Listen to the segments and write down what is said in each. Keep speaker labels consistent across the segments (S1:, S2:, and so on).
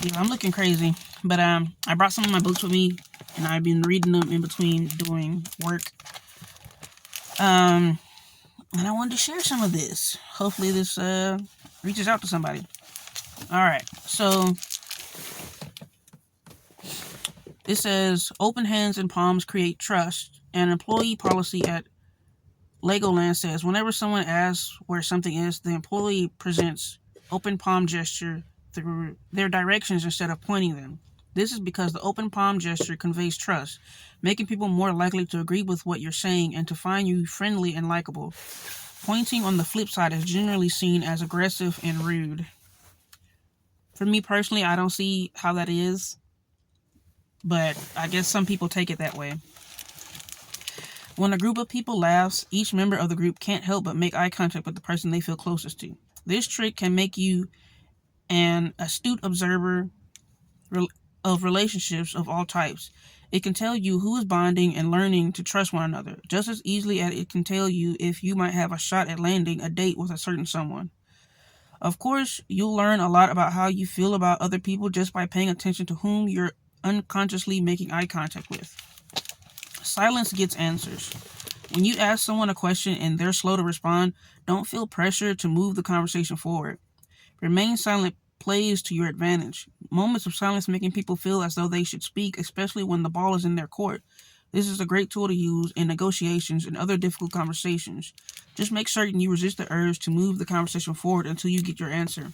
S1: Yeah, I'm looking crazy. But I brought some of my books with me, and I've been reading them in between doing work. Um, and I wanted to share some of this. Hopefully, this reaches out to somebody. All right. So it says open hands and palms create trust. An employee policy at Legoland says whenever someone asks where something is, the employee presents open palm gesture through their directions instead of pointing them. This is because the open palm gesture conveys trust, making people more likely to agree with what you're saying and to find you friendly and likable. Pointing, on the flip side, is generally seen as aggressive and rude. For me personally, I don't see how that is, but I guess some people take it that way. When a group of people laughs, each member of the group can't help but make eye contact with the person they feel closest to. This trick can make you an astute observer of relationships of all types. It can tell you who is bonding and learning to trust one another, just as easily as it can tell you if you might have a shot at landing a date with a certain someone. Of course, you'll learn a lot about how you feel about other people just by paying attention to whom you're unconsciously making eye contact with. Silence gets answers. When you ask someone a question and they're slow to respond, don't feel pressure to move the conversation forward. Remain silent plays to your advantage. Moments of silence making people feel as though they should speak, especially when the ball is in their court. This is a great tool to use in negotiations and other difficult conversations. Just make certain you resist the urge to move the conversation forward until you get your answer.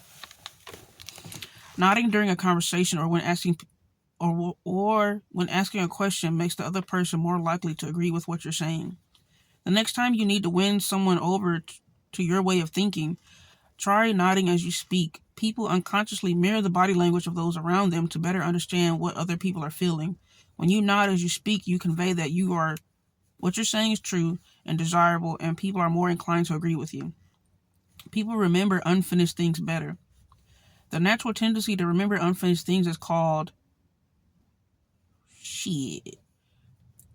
S1: Nodding during a conversation or when asking a question makes the other person more likely to agree with what you're saying. The next time you need to win someone over to your way of thinking, try nodding as you speak. People unconsciously mirror the body language of those around them to better understand what other people are feeling. When you nod as you speak, you convey that what you're saying is true and desirable, and people are more inclined to agree with you. People remember unfinished things better. The natural tendency to remember unfinished things is called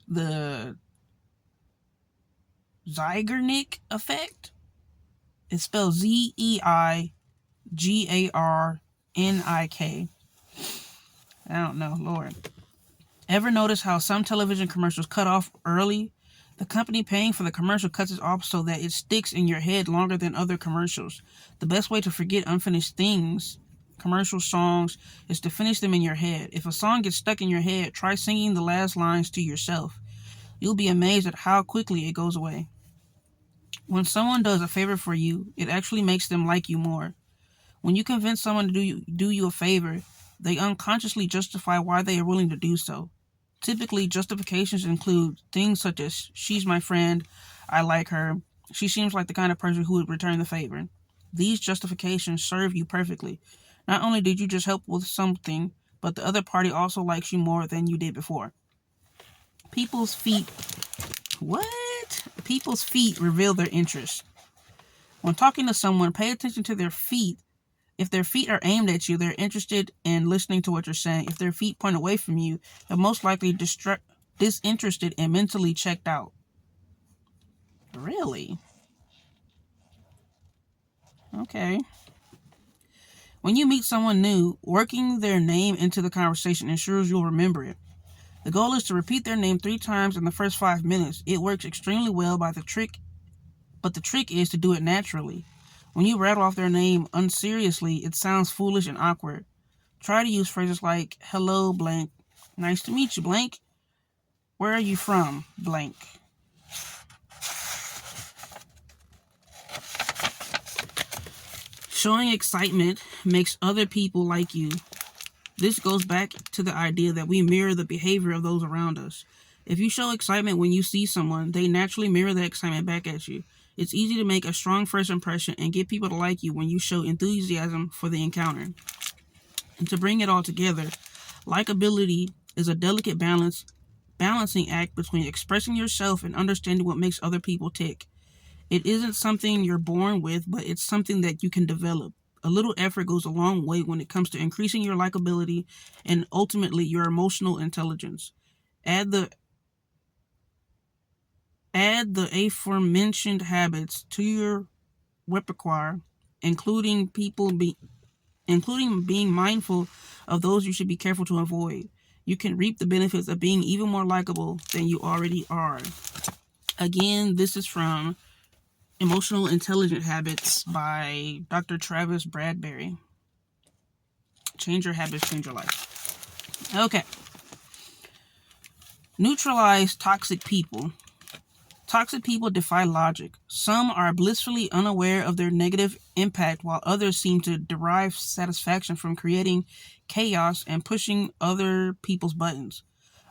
S1: the Zeigarnik effect. It's spelled Zeigarnik. I don't know, Lord. Ever notice how some television commercials cut off early? The company paying for the commercial cuts it off so that it sticks in your head longer than other commercials. The best way to forget unfinished things, commercial songs, is to finish them in your head. If a song gets stuck in your head, try singing the last lines to yourself. You'll be amazed at how quickly it goes away. When someone does a favor for you, it actually makes them like you more. When you convince someone to do you a favor, they unconsciously justify why they are willing to do so. Typically, justifications include things such as, she's my friend, I like her, she seems like the kind of person who would return the favor. These justifications serve you perfectly. Not only did you just help with something, but the other party also likes you more than you did before. People's feet reveal their interest. When talking to someone, pay attention to their feet. If their feet are aimed at you, they're interested in listening to what you're saying. If their feet point away from you, they're most likely disinterested and mentally checked out. Really? Okay. When you meet someone new, working their name into the conversation ensures you'll remember it. The goal is to repeat their name 3 times in the first 5 minutes. It works extremely well but the trick is to do it naturally. When you rattle off their name unseriously, it sounds foolish and awkward. Try to use phrases like, hello, blank. Nice to meet you, blank. Where are you from, blank? Showing excitement makes other people like you. This goes back to the idea that we mirror the behavior of those around us. If you show excitement when you see someone, they naturally mirror that excitement back at you. It's easy to make a strong first impression and get people to like you when you show enthusiasm for the encounter. And to bring it all together, likability is a delicate balancing act between expressing yourself and understanding what makes other people tick. It isn't something you're born with, but it's something that you can develop. A little effort goes a long way when it comes to increasing your likability and ultimately your emotional intelligence. Add the aforementioned habits to your repertoire, including being mindful of those you should be careful to avoid. You can reap the benefits of being even more likable than you already are. Again, this is from Emotional Intelligent Habits by Dr. Travis Bradberry. Change your habits, change your life. Okay. Neutralize toxic people. Toxic people defy logic. Some are blissfully unaware of their negative impact, while others seem to derive satisfaction from creating chaos and pushing other people's buttons.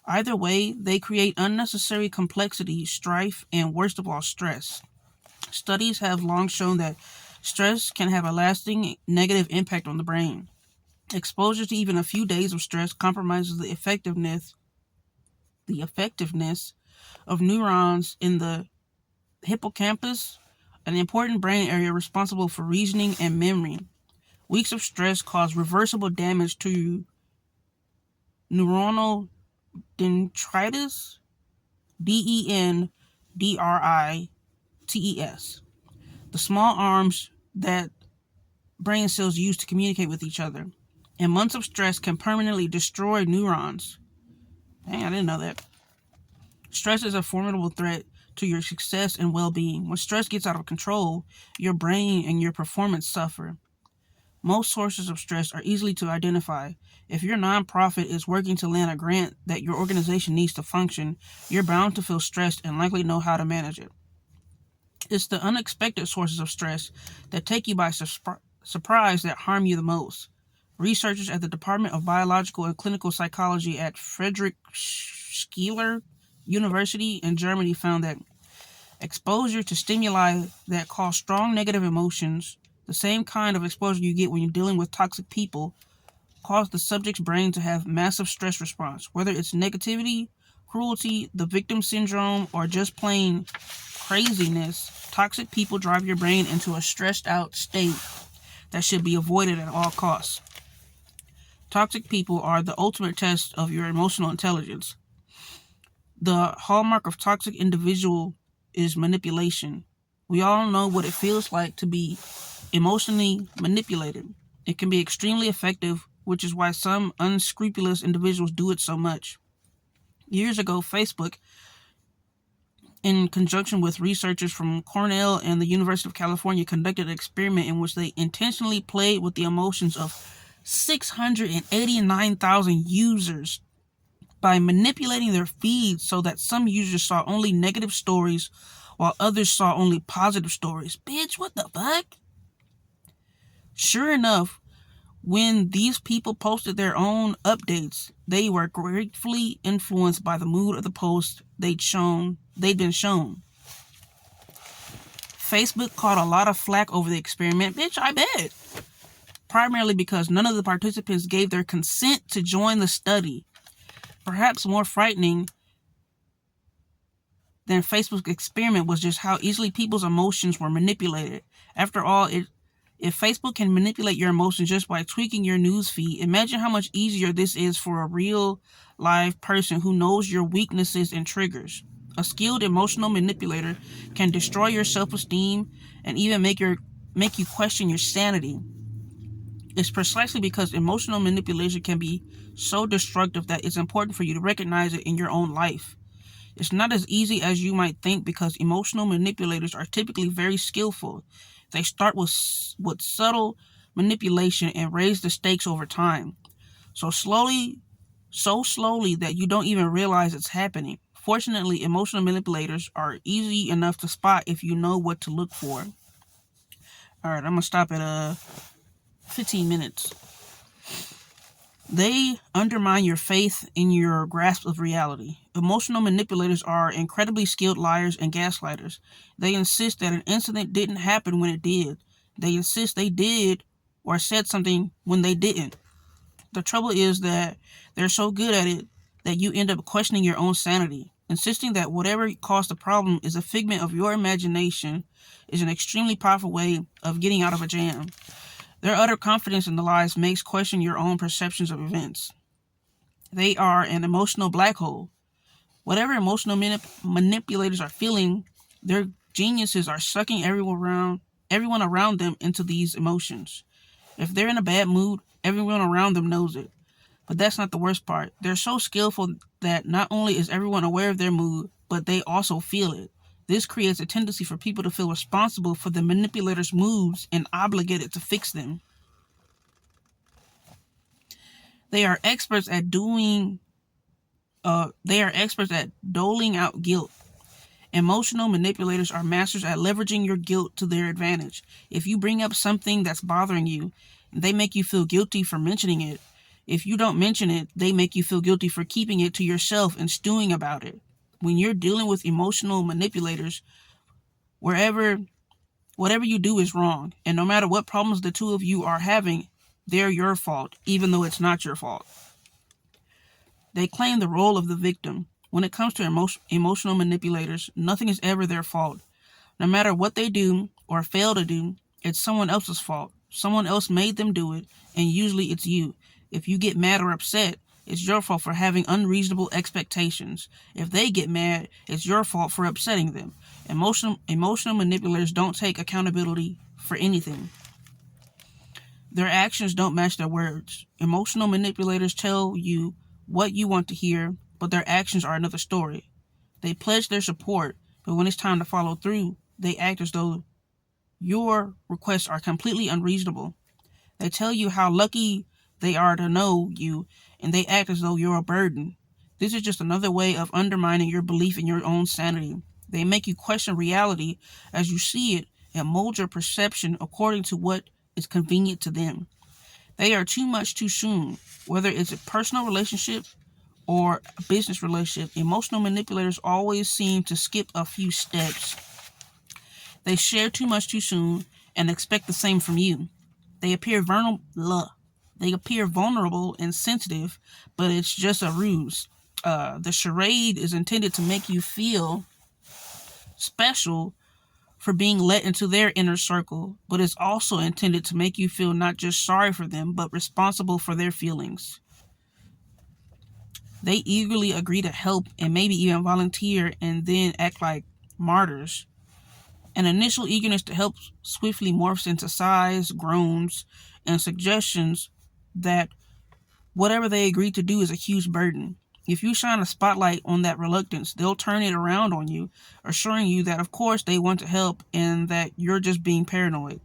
S1: Either way, they create unnecessary complexity, strife, and worst of all, stress. Studies have long shown that stress can have a lasting negative impact on the brain. Exposure to even a few days of stress compromises the effectiveness of neurons in the hippocampus, an important brain area responsible for reasoning and memory. Weeks of stress cause reversible damage to neuronal dendrites, dendrites, the small arms that brain cells use to communicate with each other. And months of stress can permanently destroy neurons. Dang, I didn't know that. Stress is a formidable threat to your success and well-being. When stress gets out of control, your brain and your performance suffer. Most sources of stress are easily to identify. If your nonprofit is working to land a grant that your organization needs to function, you're bound to feel stressed and likely know how to manage it. It's the unexpected sources of stress that take you by surprise that harm you the most. Researchers at the Department of Biological and Clinical Psychology at Friedrich Schiller University in Germany found that exposure to stimuli that cause strong negative emotions, the same kind of exposure you get when you're dealing with toxic people, cause the subject's brain to have massive stress response. Whether it's negativity, cruelty, the victim syndrome, or just plain craziness, toxic people drive your brain into a stressed out state that should be avoided at all costs. Toxic people are the ultimate test of your emotional intelligence. The hallmark of toxic individual is manipulation. We all know what it feels like to be emotionally manipulated. It can be extremely effective, which is why some unscrupulous individuals do it so much. Years ago, Facebook, in conjunction with researchers from Cornell and the University of California, conducted an experiment in which they intentionally played with the emotions of 689,000 users by manipulating their feeds so that some users saw only negative stories while others saw only positive stories. Bitch, what the fuck? Sure enough, when these people posted their own updates, they were gratefully influenced by the mood of the post they'd been shown. Facebook caught a lot of flack over the experiment. Bitch, I bet. Primarily because none of the participants gave their consent to join the study. Perhaps more frightening than Facebook's experiment was just how easily people's emotions were manipulated. After all, if Facebook can manipulate your emotions just by tweaking your news feed, imagine how much easier this is for a real live person who knows your weaknesses and triggers. A skilled emotional manipulator can destroy your self-esteem and even make you question your sanity. It's precisely because emotional manipulation can be so destructive that it's important for you to recognize it in your own life. It's not as easy as you might think because emotional manipulators are typically very skillful. They start with subtle manipulation and raise the stakes over time. So slowly that you don't even realize it's happening. Fortunately, emotional manipulators are easy enough to spot if you know what to look for. Alright, I'm going to stop at 15 minutes. They undermine your faith in your grasp of reality. Emotional manipulators are incredibly skilled liars and gaslighters. They insist that an incident didn't happen when it did. They insist they did or said something when they didn't. The trouble is that they're so good at it that you end up questioning your own sanity. Insisting that whatever caused the problem is a figment of your imagination is an extremely powerful way of getting out of a jam. Their utter confidence in the lies makes question your own perceptions of events. They are an emotional black hole. Whatever emotional manipulators are feeling, their geniuses are sucking everyone around them into these emotions. If they're in a bad mood, everyone around them knows it. But that's not the worst part. They're so skillful that not only is everyone aware of their mood, but they also feel it. This creates a tendency for people to feel responsible for the manipulator's moves and obligated to fix them. They are experts at doling out guilt. Emotional manipulators are masters at leveraging your guilt to their advantage. If you bring up something that's bothering you, they make you feel guilty for mentioning it. If you don't mention it, they make you feel guilty for keeping it to yourself and stewing about it. When you're dealing with emotional manipulators, whatever you do is wrong, and no matter what problems the two of you are having, they're your fault, even though it's not your fault. They claim the role of the victim. When it comes to emotional manipulators, nothing is ever their fault. No matter what they do or fail to do, it's someone else's fault. Someone else made them do it, and usually it's you. If you get mad or upset, it's your fault for having unreasonable expectations. If they get mad, it's your fault for upsetting them. Emotional manipulators don't take accountability for anything. Their actions don't match their words. Emotional manipulators tell you what you want to hear, but their actions are another story. They pledge their support, but when it's time to follow through, they act as though your requests are completely unreasonable. They tell you how lucky they are to know you, and they act as though you're a burden. This is just another way of undermining your belief in your own sanity. They make you question reality as you see it and mold your perception according to what is convenient to them. They are too much too soon. Whether it's a personal relationship or a business relationship, emotional manipulators always seem to skip a few steps. They share too much too soon and expect the same from you. They appear vulnerable and sensitive, but it's just a ruse. The charade is intended to make you feel special for being let into their inner circle, but it's also intended to make you feel not just sorry for them, but responsible for their feelings. They eagerly agree to help and maybe even volunteer and then act like martyrs. An initial eagerness to help swiftly morphs into sighs, groans, and suggestions that whatever they agree to do is a huge burden. If you shine a spotlight on that reluctance, they'll turn it around on you, assuring you that of course they want to help and that you're just being paranoid.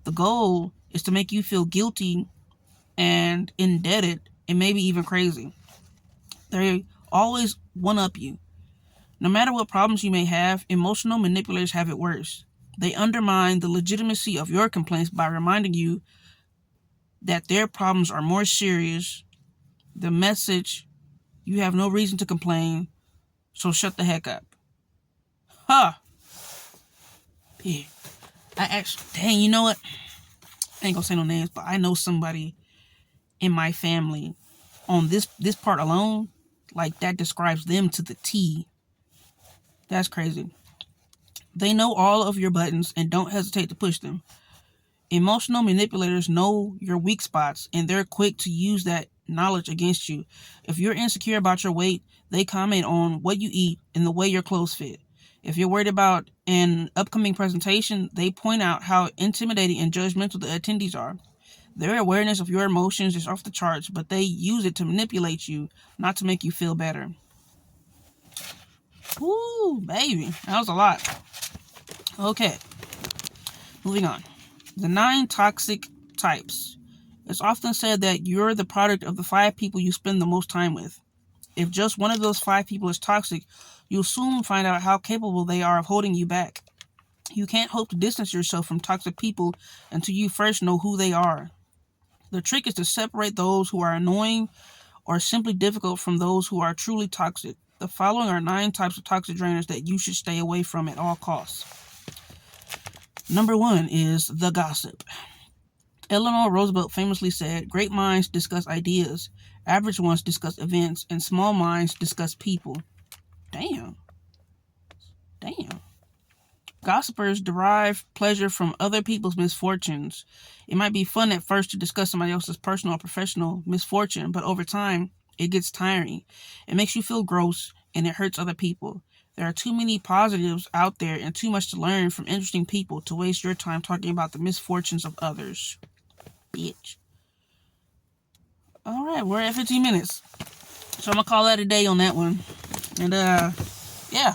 S1: The goal is to make you feel guilty and indebted and maybe even crazy. They always one-up you. No matter what problems you may have, emotional manipulators have it worse. They undermine the legitimacy of your complaints by reminding you that their problems are more serious. The message, you have no reason to complain, so shut the heck up. Huh. Yeah. Dang, you know what? I ain't gonna say no names, but I know somebody in my family on this part alone, like that describes them to the T. That's crazy. They know all of your buttons and don't hesitate to push them. Emotional manipulators know your weak spots and they're quick to use that knowledge against you. If you're insecure about your weight, they comment on what you eat and the way your clothes fit. If you're worried about an upcoming presentation, they point out how intimidating and judgmental the attendees are. Their awareness of your emotions is off the charts, but they use it to manipulate you, not to make you feel better. Woo, baby. That was a lot. Okay. Moving on. The 9 toxic types. It's often said that you're the product of the 5 people you spend the most time with. If just one of those 5 people is toxic, you'll soon find out how capable they are of holding you back. You can't hope to distance yourself from toxic people until you first know who they are. The trick is to separate those who are annoying or simply difficult from those who are truly toxic. The following are 9 types of toxic drainers that you should stay away from at all costs. Number 1 is the gossip. Eleanor Roosevelt famously said, "Great minds discuss ideas, average ones discuss events, and small minds discuss people." Damn. Gossipers derive pleasure from other people's misfortunes. It might be fun at first to discuss somebody else's personal or professional misfortune, but over time, it gets tiring. It makes you feel gross, and it hurts other people. There are too many positives out there and too much to learn from interesting people to waste your time talking about the misfortunes of others. Bitch. All right, we're at 15 minutes. So I'm going to call that a day on that one. And, yeah.